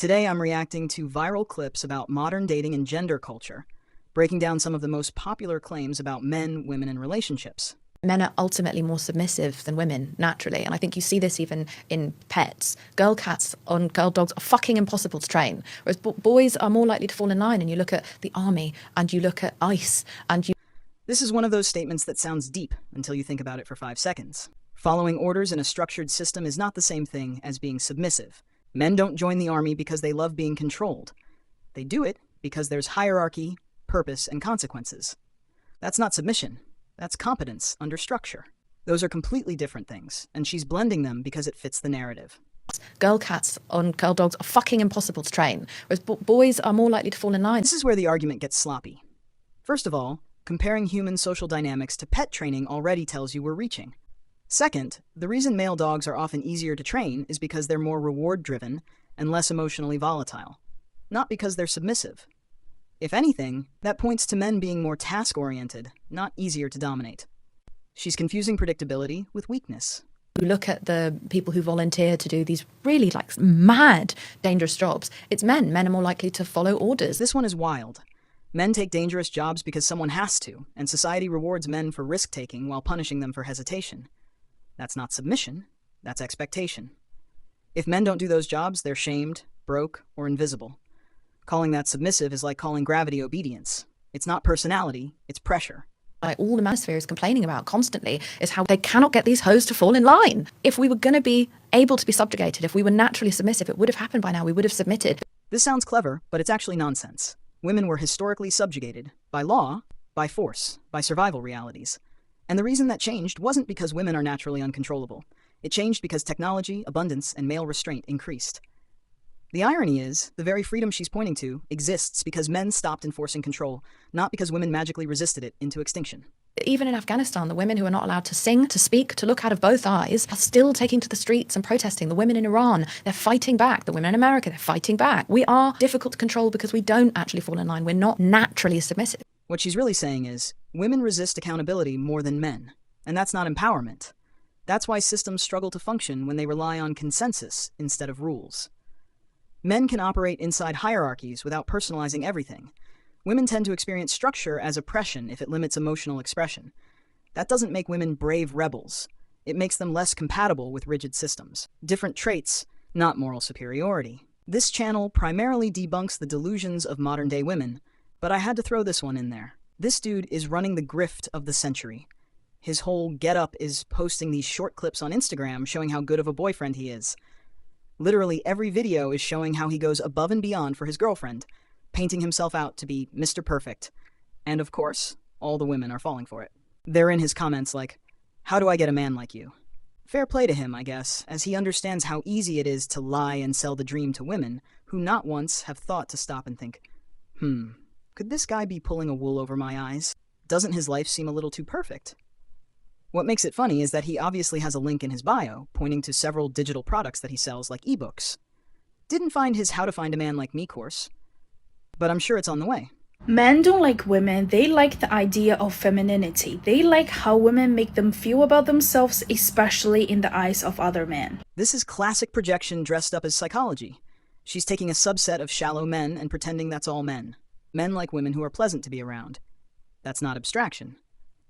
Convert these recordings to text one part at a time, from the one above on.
Today I'm reacting to viral clips about modern dating and gender culture, breaking down some of the most popular claims about men, women, and relationships. Men are ultimately more submissive than women, naturally. And I think you see this even in pets. Girl cats on girl dogs are fucking impossible to train. Whereas boys are more likely to fall in line. And you look at the army and you look at ICE and you... This is one of those statements that sounds deep until you think about it for 5 seconds. Following orders in a structured system is not the same thing as being submissive. Men don't join the army because they love being controlled. They do it because there's hierarchy, purpose, and consequences. That's not submission. That's competence under structure. Those are completely different things, and she's blending them because it fits the narrative. Girl cats on girl dogs are fucking impossible to train, whereas boys are more likely to fall in line. This is where the argument gets sloppy. First of all, comparing human social dynamics to pet training already tells you we're reaching. Second, the reason male dogs are often easier to train is because they're more reward-driven and less emotionally volatile, not because they're submissive. If anything, that points to men being more task-oriented, not easier to dominate. She's confusing predictability with weakness. You look at the people who volunteer to do these really mad, dangerous jobs. It's men. Men are more likely to follow orders. This one is wild. Men take dangerous jobs because someone has to, and society rewards men for risk-taking while punishing them for hesitation. That's not submission, that's expectation. If men don't do those jobs, they're shamed, broke, or invisible. Calling that submissive is like calling gravity obedience. It's not personality, it's pressure. All the manosphere is complaining about constantly is how they cannot get these hoes to fall in line. If we were going to be able to be subjugated, if we were naturally submissive, it would have happened by now. We would have submitted. This sounds clever, but it's actually nonsense. Women were historically subjugated by law, by force, by survival realities. And the reason that changed wasn't because women are naturally uncontrollable. It changed because technology, abundance, and male restraint increased. The irony is, the very freedom she's pointing to exists because men stopped enforcing control, not because women magically resisted it into extinction. Even in Afghanistan, the women who are not allowed to sing, to speak, to look out of both eyes are still taking to the streets and protesting. The women in Iran, they're fighting back. The women in America, they're fighting back. We are difficult to control because we don't actually fall in line. We're not naturally submissive. What she's really saying is, women resist accountability more than men, and that's not empowerment. That's why systems struggle to function when they rely on consensus instead of rules. Men can operate inside hierarchies without personalizing everything. Women tend to experience structure as oppression if it limits emotional expression. That doesn't make women brave rebels. It makes them less compatible with rigid systems. Different traits, not moral superiority. This channel primarily debunks the delusions of modern-day women, but I had to throw this one in there. This dude is running the grift of the century. His whole getup is posting these short clips on Instagram showing how good of a boyfriend he is. Literally every video is showing how he goes above and beyond for his girlfriend, painting himself out to be Mr. Perfect. And of course, all the women are falling for it. They're in his comments like, "How do I get a man like you?" Fair play to him, I guess, as he understands how easy it is to lie and sell the dream to women who not once have thought to stop and think, could this guy be pulling a wool over my eyes? Doesn't his life seem a little too perfect? What makes it funny is that he obviously has a link in his bio pointing to several digital products that he sells like ebooks. Didn't find his How to Find a Man Like Me course, but I'm sure it's on the way. Men don't like women, they like the idea of femininity. They like how women make them feel about themselves, especially in the eyes of other men. This is classic projection dressed up as psychology. She's taking a subset of shallow men and pretending that's all men. Men like women who are pleasant to be around. That's not abstraction.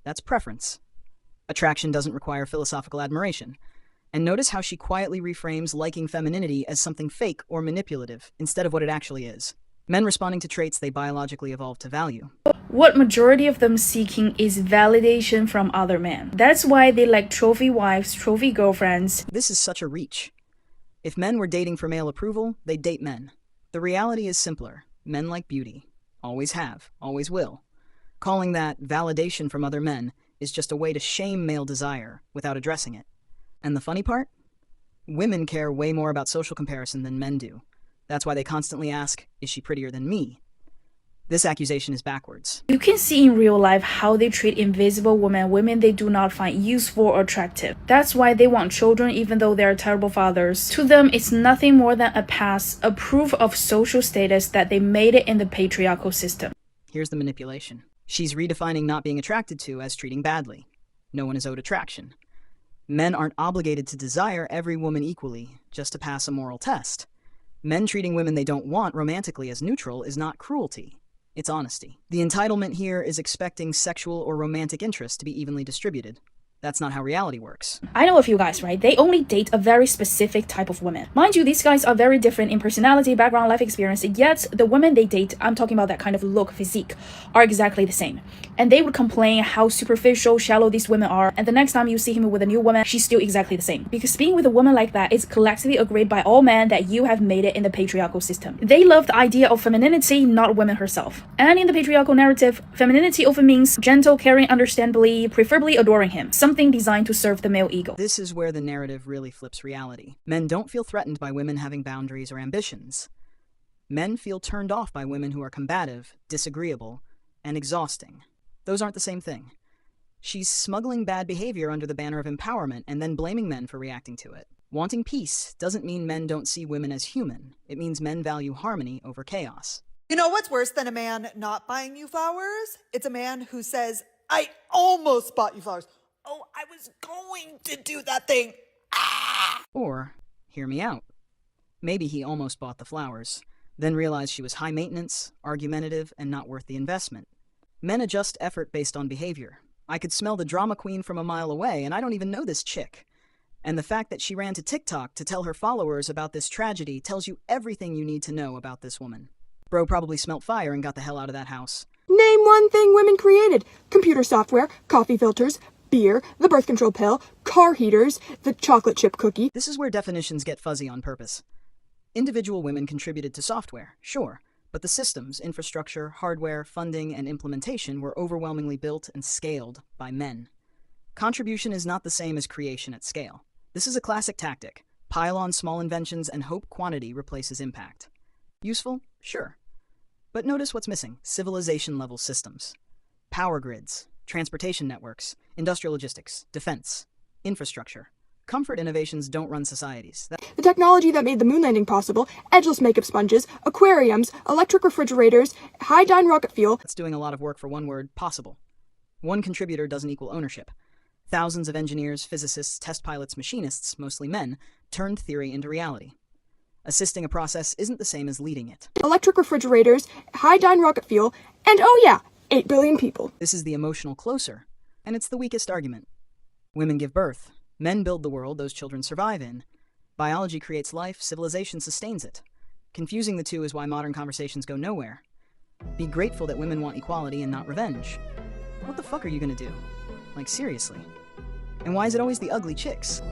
That's preference. Attraction doesn't require philosophical admiration. And notice how she quietly reframes liking femininity as something fake or manipulative instead of what it actually is. Men responding to traits they biologically evolved to value. What majority of them seeking is validation from other men. That's why they like trophy wives, trophy girlfriends. This is such a reach. If men were dating for male approval, they'd date men. The reality is simpler. Men like beauty. Always have, always will. Calling that validation from other men is just a way to shame male desire without addressing it. And the funny part? Women care way more about social comparison than men do. That's why they constantly ask, is she prettier than me? This accusation is backwards. You can see in real life how they treat invisible women they do not find useful or attractive. That's why they want children even though they are terrible fathers. To them, it's nothing more than a pass, a proof of social status that they made it in the patriarchal system. Here's the manipulation. She's redefining not being attracted to as treating badly. No one is owed attraction. Men aren't obligated to desire every woman equally just to pass a moral test. Men treating women they don't want romantically as neutral is not cruelty. It's honesty. The entitlement here is expecting sexual or romantic interest to be evenly distributed. That's not how reality works. I know a few guys, right? They only date a very specific type of women. Mind you, these guys are very different in personality, background, life experience, yet the women they date, I'm talking about that kind of look, physique, are exactly the same. And they would complain how superficial, shallow these women are, and the next time you see him with a new woman, she's still exactly the same. Because being with a woman like that is collectively agreed by all men that you have made it in the patriarchal system. They love the idea of femininity, not women herself. And in the patriarchal narrative, femininity often means gentle, caring, understandably, preferably adoring him. Something designed to serve the male ego. This is where the narrative really flips reality. Men don't feel threatened by women having boundaries or ambitions. Men feel turned off by women who are combative, disagreeable, and exhausting. Those aren't the same thing. She's smuggling bad behavior under the banner of empowerment and then blaming men for reacting to it. Wanting peace doesn't mean men don't see women as human. It means men value harmony over chaos. You know what's worse than a man not buying you flowers? It's a man who says, I almost bought you flowers. Oh, I was going to do that thing. Ah! Or, hear me out. Maybe he almost bought the flowers, then realized she was high maintenance, argumentative, and not worth the investment. Men adjust effort based on behavior. I could smell the drama queen from a mile away, and I don't even know this chick. And the fact that she ran to TikTok to tell her followers about this tragedy tells you everything you need to know about this woman. Bro probably smelt fire and got the hell out of that house. Name one thing women created. Computer software, coffee filters, beer, the birth control pill, car heaters, the chocolate chip cookie. This is where definitions get fuzzy on purpose. Individual women contributed to software, sure, but the systems, infrastructure, hardware, funding, and implementation were overwhelmingly built and scaled by men. Contribution is not the same as creation at scale. This is a classic tactic. Pile on small inventions and hope quantity replaces impact. Useful? Sure. But notice what's missing. Civilization-level systems. Power grids, transportation networks, industrial logistics, defense, infrastructure. Comfort innovations don't run societies. The technology that made the moon landing possible, edgeless makeup sponges, aquariums, electric refrigerators, high-dyne rocket fuel. That's doing a lot of work for one word, possible. One contributor doesn't equal ownership. Thousands of engineers, physicists, test pilots, machinists, mostly men, turned theory into reality. Assisting a process isn't the same as leading it. Electric refrigerators, high-dyne rocket fuel, and oh yeah, 8 billion people. This is the emotional closer, and it's the weakest argument. Women give birth. Men build the world those children survive in. Biology creates life, civilization sustains it. Confusing the two is why modern conversations go nowhere. Be grateful that women want equality and not revenge. What the fuck are you gonna do? Like, seriously. And why is it always the ugly chicks?